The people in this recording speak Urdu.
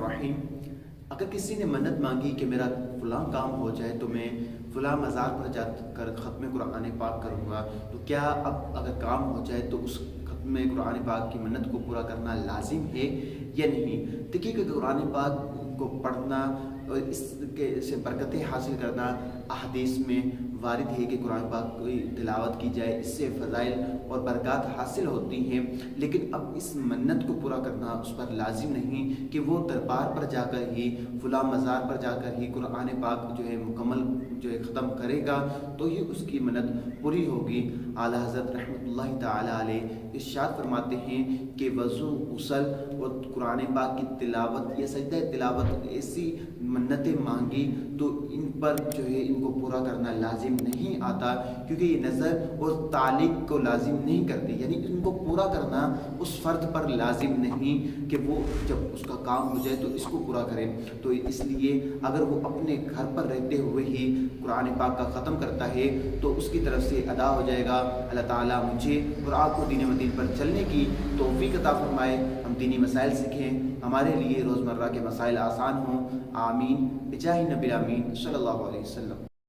الرحیم۔ اگر کسی نے منت مانگی کہ میرا فلاں کام ہو جائے تو میں فلاں مزار پر جا کر ختم قرآن پاک کروں گا، تو کیا اب اگر کام ہو جائے تو اس ختم قرآن پاک کی منت کو پورا کرنا لازم ہے یا نہیں؟ دیکھیے کہ قرآن پاک کو پڑھنا اور اس کے سے برکتیں حاصل کرنا احادیث میں وارد ہے کہ قرآن پاک کی تلاوت کی جائے، اس سے فضائل اور برکات حاصل ہوتی ہیں، لیکن اب اس منت کو پورا کرنا اس پر لازم نہیں کہ وہ دربار پر جا کر ہی فلاں مزار پر جا کر ہی قرآن پاک جو ہے مکمل جو ہے ختم کرے گا تو ہی اس کی منت پوری ہوگی۔ اعلیٰ حضرت رحمۃ اللہ تعالیٰ علیہ ارشاد فرماتے ہیں کہ وضو، غسل اور قرآن پاک کی تلاوت یا سجدہ تلاوت ایسی منتیں مانگی تو ان پر جو ہے ان کو پورا کرنا لازم نہیں آتا، کیونکہ یہ نظر اور تعلق کو لازم نہیں کرتی، یعنی ان کو پورا کرنا اس فرد پر لازم نہیں کہ وہ جب اس کا کام ہو جائے تو اس کو پورا کرے۔ تو اس لیے اگر وہ اپنے گھر پر رہتے ہوئے ہی قرآن پاک کا ختم کرتا ہے تو اس کی طرف سے ادا ہو جائے گا۔ اللہ تعالیٰ مجھے اور آپ کو دین مدین پر چلنے کی توفیق عطا فرمائے، ہم دینی مسائل سیکھیں، ہمارے لیے روزمرہ کے مسائل آسان ہوں، آمین بجاہ نبی الامین صلی اللہ علیہ وسلم۔